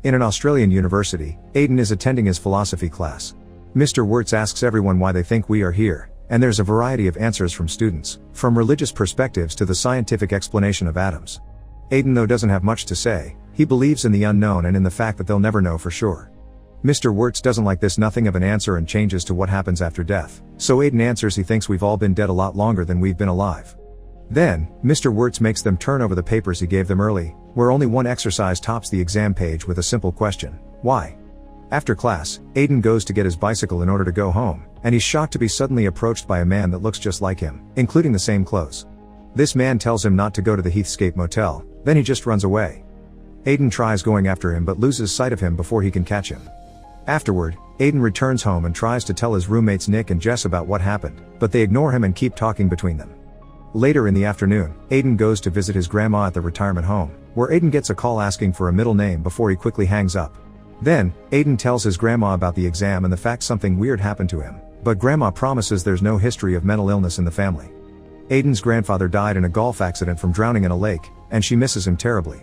In an Australian university, Aiden is attending his philosophy class. Mr. Wirtz asks everyone why they think we are here, and there's a variety of answers from students, from religious perspectives to the scientific explanation of atoms. Aiden though doesn't have much to say. He believes in the unknown and in the fact that they'll never know for sure. Mr. Wirtz doesn't like this nothing of an answer and changes to what happens after death, so Aiden answers he thinks we've all been dead a lot longer than we've been alive. Then, Mr. Wirtz makes them turn over the papers he gave them early, where only one exercise tops the exam page with a simple question: why? After class, Aiden goes to get his bicycle in order to go home, and he's shocked to be suddenly approached by a man that looks just like him, including the same clothes. This man tells him not to go to the Heathscape Motel, then he just runs away. Aiden tries going after him but loses sight of him before he can catch him. Afterward, Aiden returns home and tries to tell his roommates Nick and Jess about what happened, but they ignore him and keep talking between them. Later in the afternoon, Aiden goes to visit his grandma at the retirement home, where Aiden gets a call asking for a middle name before he quickly hangs up. Then, Aiden tells his grandma about the exam and the fact something weird happened to him, but grandma promises there's no history of mental illness in the family. Aiden's grandfather died in a golf accident from drowning in a lake, and she misses him terribly.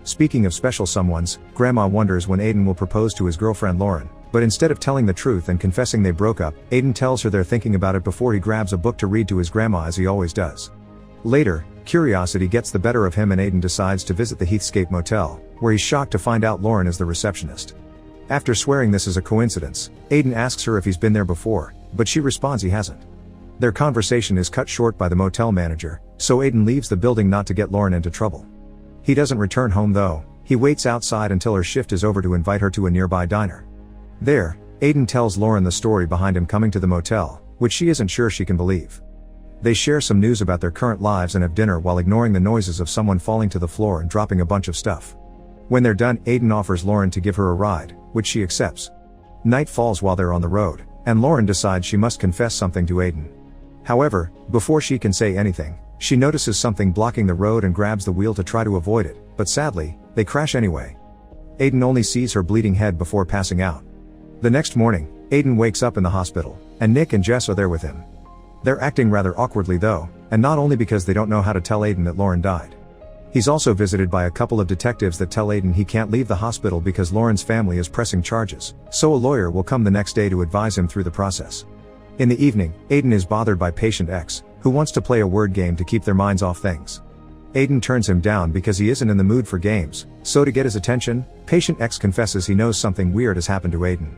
Speaking of special someones, grandma wonders when Aiden will propose to his girlfriend Lauren, but instead of telling the truth and confessing they broke up, Aiden tells her they're thinking about it before he grabs a book to read to his grandma as he always does. Later, curiosity gets the better of him and Aiden decides to visit the Heathscape Motel, where he's shocked to find out Lauren is the receptionist. After swearing this is a coincidence, Aiden asks her if he's been there before, but she responds he hasn't. Their conversation is cut short by the motel manager, so Aiden leaves the building not to get Lauren into trouble. He doesn't return home though. He waits outside until her shift is over to invite her to a nearby diner. There, Aiden tells Lauren the story behind him coming to the motel, which she isn't sure she can believe. They share some news about their current lives and have dinner while ignoring the noises of someone falling to the floor and dropping a bunch of stuff. When they're done, Aiden offers Lauren to give her a ride, which she accepts. Night falls while they're on the road, and Lauren decides she must confess something to Aiden. However, before she can say anything, she notices something blocking the road and grabs the wheel to try to avoid it, but sadly, they crash anyway. Aiden only sees her bleeding head before passing out. The next morning, Aiden wakes up in the hospital, and Nick and Jess are there with him. They're acting rather awkwardly though, and not only because they don't know how to tell Aiden that Lauren died. He's also visited by a couple of detectives that tell Aiden he can't leave the hospital because Lauren's family is pressing charges, so a lawyer will come the next day to advise him through the process. In the evening, Aiden is bothered by patient X, who wants to play a word game to keep their minds off things. Aiden turns him down because he isn't in the mood for games, so to get his attention, patient X confesses he knows something weird has happened to Aiden.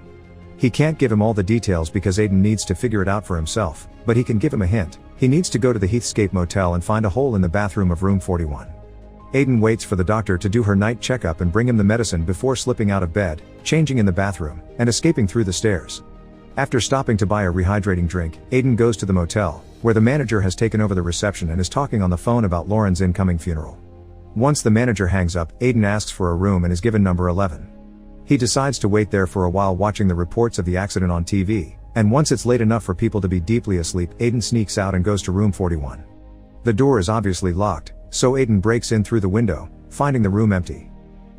He can't give him all the details because Aiden needs to figure it out for himself, but he can give him a hint. He needs to go to the Heathscape Motel and find a hole in the bathroom of room 41. Aiden waits for the doctor to do her night checkup and bring him the medicine before slipping out of bed, changing in the bathroom, and escaping through the stairs. After stopping to buy a rehydrating drink, Aiden goes to the motel, where the manager has taken over the reception and is talking on the phone about Lauren's incoming funeral. Once the manager hangs up, Aiden asks for a room and is given number 11. He decides to wait there for a while watching the reports of the accident on TV, and once it's late enough for people to be deeply asleep, Aiden sneaks out and goes to room 41. The door is obviously locked, so Aiden breaks in through the window, finding the room empty.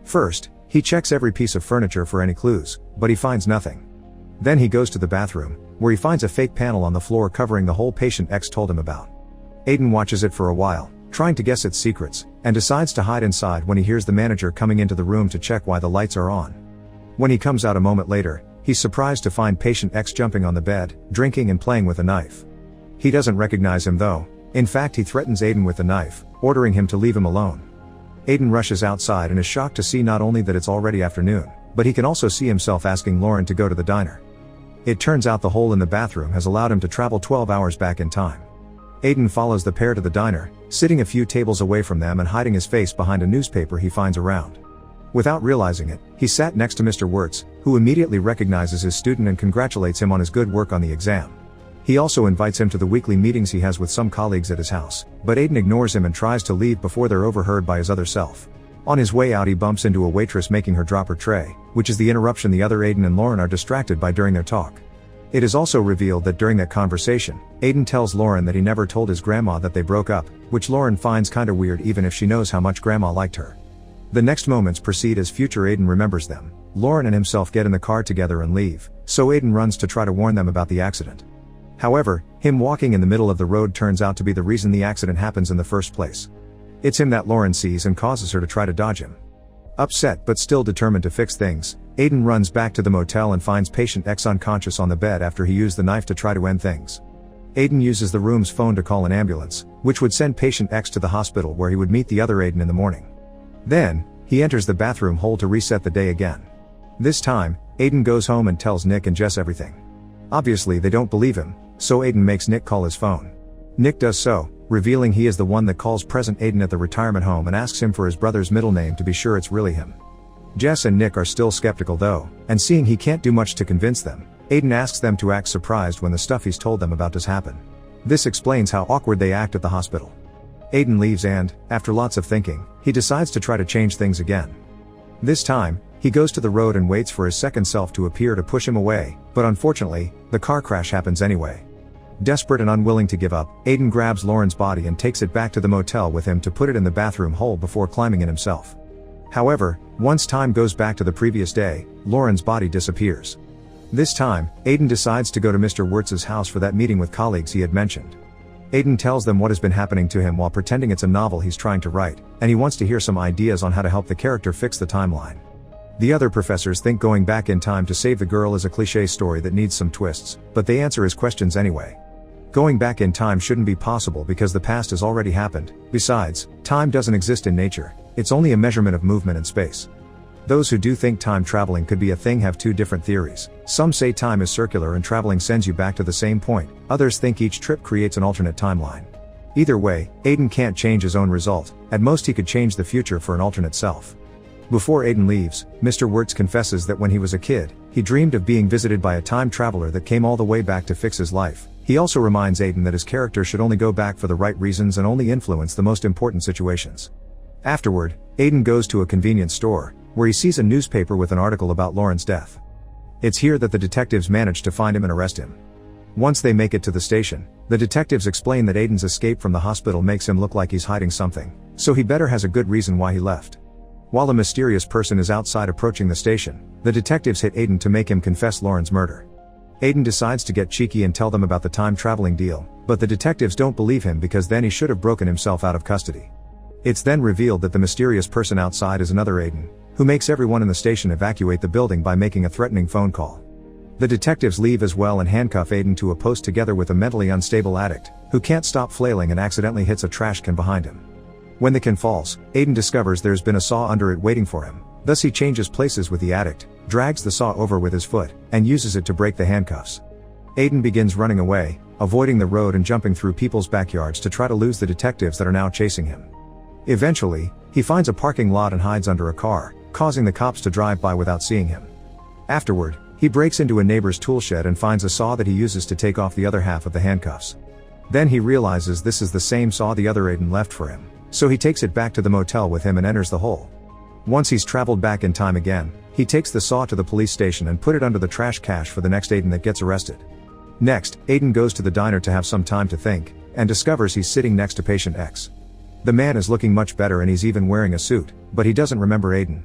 First, he checks every piece of furniture for any clues, but he finds nothing. Then he goes to the bathroom, where he finds a fake panel on the floor covering the hole patient X told him about. Aiden watches it for a while, trying to guess its secrets, and decides to hide inside when he hears the manager coming into the room to check why the lights are on. When he comes out a moment later, he's surprised to find patient X jumping on the bed, drinking and playing with a knife. He doesn't recognize him though. In fact, he threatens Aiden with the knife, ordering him to leave him alone. Aiden rushes outside and is shocked to see not only that it's already afternoon, but he can also see himself asking Lauren to go to the diner. It turns out the hole in the bathroom has allowed him to travel 12 hours back in time. Aiden follows the pair to the diner, sitting a few tables away from them and hiding his face behind a newspaper he finds around. Without realizing it, he sat next to Mr. Wirtz, who immediately recognizes his student and congratulates him on his good work on the exam. He also invites him to the weekly meetings he has with some colleagues at his house, but Aiden ignores him and tries to leave before they're overheard by his other self. On his way out, he bumps into a waitress making her drop her tray, which is the interruption the other Aiden and Lauren are distracted by during their talk. It is also revealed that during that conversation, Aiden tells Lauren that he never told his grandma that they broke up, which Lauren finds kinda weird even if she knows how much grandma liked her. The next moments proceed as future Aiden remembers them. Lauren and himself get in the car together and leave, so Aiden runs to try to warn them about the accident. However, him walking in the middle of the road turns out to be the reason the accident happens in the first place. It's him that Lauren sees and causes her to try to dodge him. Upset but still determined to fix things, Aiden runs back to the motel and finds patient X unconscious on the bed after he used the knife to try to end things. Aiden uses the room's phone to call an ambulance, which would send patient X to the hospital where he would meet the other Aiden in the morning. Then, he enters the bathroom hole to reset the day again. This time, Aiden goes home and tells Nick and Jess everything. Obviously they don't believe him, so Aiden makes Nick call his phone. Nick does so, revealing he is the one that calls present Aiden at the retirement home and asks him for his brother's middle name to be sure it's really him. Jess and Nick are still skeptical though, and seeing he can't do much to convince them, Aiden asks them to act surprised when the stuff he's told them about does happen. This explains how awkward they act at the hospital. Aiden leaves and, after lots of thinking, he decides to try to change things again. This time, he goes to the road and waits for his second self to appear to push him away, but unfortunately, the car crash happens anyway. Desperate and unwilling to give up, Aiden grabs Lauren's body and takes it back to the motel with him to put it in the bathroom hole before climbing in himself. However, once time goes back to the previous day, Lauren's body disappears. This time, Aiden decides to go to Mr. Wirtz's house for that meeting with colleagues he had mentioned. Aiden tells them what has been happening to him while pretending it's a novel he's trying to write, and he wants to hear some ideas on how to help the character fix the timeline. The other professors think going back in time to save the girl is a cliché story that needs some twists, but they answer his questions anyway. Going back in time shouldn't be possible because the past has already happened. Besides, time doesn't exist in nature, it's only a measurement of movement in space. Those who do think time traveling could be a thing have two different theories. Some say time is circular and traveling sends you back to the same point, others think each trip creates an alternate timeline. Either way, Aiden can't change his own result, at most he could change the future for an alternate self. Before Aiden leaves, Mr. Wirtz confesses that when he was a kid, he dreamed of being visited by a time traveler that came all the way back to fix his life. He also reminds Aiden that his character should only go back for the right reasons and only influence the most important situations. Afterward, Aiden goes to a convenience store, where he sees a newspaper with an article about Lauren's death. It's here that the detectives manage to find him and arrest him. Once they make it to the station, the detectives explain that Aiden's escape from the hospital makes him look like he's hiding something, so he better has a good reason why he left. While a mysterious person is outside approaching the station, the detectives hit Aiden to make him confess Lauren's murder. Aiden decides to get cheeky and tell them about the time-traveling deal, but the detectives don't believe him because then he should have broken himself out of custody. It's then revealed that the mysterious person outside is another Aiden, who makes everyone in the station evacuate the building by making a threatening phone call. The detectives leave as well and handcuff Aiden to a post together with a mentally unstable addict, who can't stop flailing and accidentally hits a trash can behind him. When the can falls, Aiden discovers there's been a saw under it waiting for him, thus he changes places with the addict, drags the saw over with his foot, and uses it to break the handcuffs. Aiden begins running away, avoiding the road and jumping through people's backyards to try to lose the detectives that are now chasing him. Eventually, he finds a parking lot and hides under a car, causing the cops to drive by without seeing him. Afterward, he breaks into a neighbor's tool shed and finds a saw that he uses to take off the other half of the handcuffs. Then he realizes this is the same saw the other Aiden left for him, so he takes it back to the motel with him and enters the hole. Once he's traveled back in time again, he takes the saw to the police station and put it under the trash cache for the next Aiden that gets arrested. Next, Aiden goes to the diner to have some time to think, and discovers he's sitting next to patient X. The man is looking much better and he's even wearing a suit, but he doesn't remember Aiden.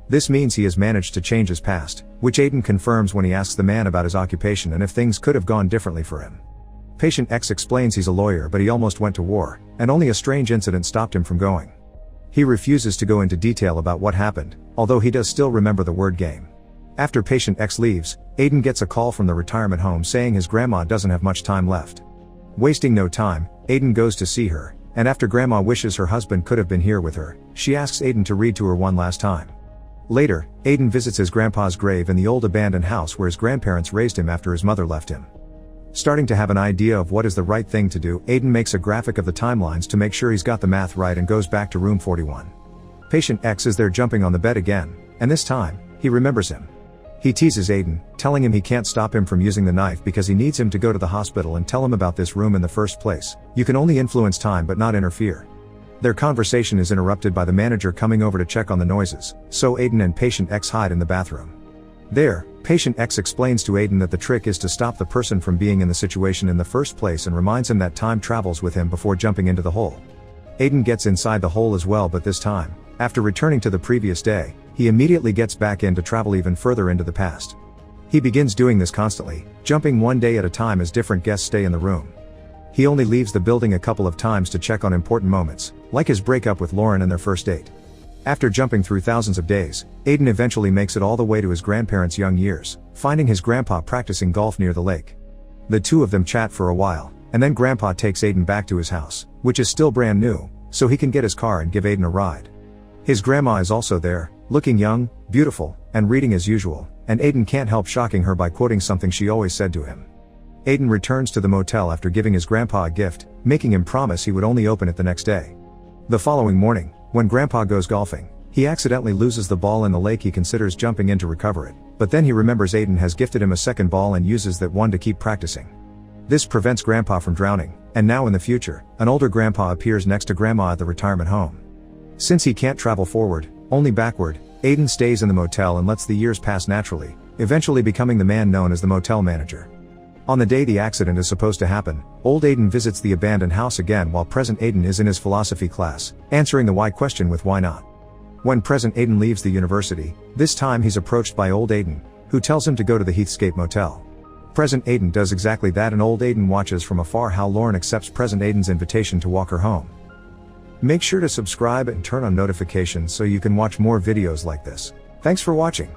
This means he has managed to change his past, which Aiden confirms when he asks the man about his occupation and if things could have gone differently for him. Patient X explains he's a lawyer but he almost went to war, and only a strange incident stopped him from going. He refuses to go into detail about what happened, although he does still remember the word game. After patient X leaves, Aiden gets a call from the retirement home saying his grandma doesn't have much time left. Wasting no time, Aiden goes to see her, and after grandma wishes her husband could have been here with her, she asks Aiden to read to her one last time. Later, Aiden visits his grandpa's grave in the old abandoned house where his grandparents raised him after his mother left him. Starting to have an idea of what is the right thing to do, Aiden makes a graphic of the timelines to make sure he's got the math right and goes back to room 41. Patient X is there jumping on the bed again, and this time, he remembers him. He teases Aiden, telling him he can't stop him from using the knife because he needs him to go to the hospital and tell him about this room in the first place. You can only influence time but not interfere. Their conversation is interrupted by the manager coming over to check on the noises, so Aiden and patient X hide in the bathroom. There, patient X explains to Aiden that the trick is to stop the person from being in the situation in the first place and reminds him that time travels with him before jumping into the hole. Aiden gets inside the hole as well, but this time, after returning to the previous day, he immediately gets back in to travel even further into the past. He begins doing this constantly, jumping one day at a time as different guests stay in the room. He only leaves the building a couple of times to check on important moments, like his breakup with Lauren and their first date. After jumping through thousands of days, Aiden eventually makes it all the way to his grandparents' young years, finding his grandpa practicing golf near the lake. The two of them chat for a while, and then grandpa takes Aiden back to his house, which is still brand new, so he can get his car and give Aiden a ride. His grandma is also there, looking young, beautiful, and reading as usual, and Aiden can't help shocking her by quoting something she always said to him. Aiden returns to the motel after giving his grandpa a gift, making him promise he would only open it the next day. The following morning, when grandpa goes golfing, he accidentally loses the ball in the lake. He considers jumping in to recover it, but then he remembers Aiden has gifted him a second ball and uses that one to keep practicing. This prevents grandpa from drowning, and now in the future, an older grandpa appears next to grandma at the retirement home. Since he can't travel forward, only backward, Aiden stays in the motel and lets the years pass naturally, eventually becoming the man known as the motel manager. On the day the accident is supposed to happen, old Aiden visits the abandoned house again while present Aiden is in his philosophy class, answering the why question with why not. When present Aiden leaves the university, this time he's approached by old Aiden, who tells him to go to the Heathscape Motel. Present Aiden does exactly that, and old Aiden watches from afar how Lauren accepts present Aiden's invitation to walk her home. Make sure to subscribe and turn on notifications so you can watch more videos like this. Thanks for watching.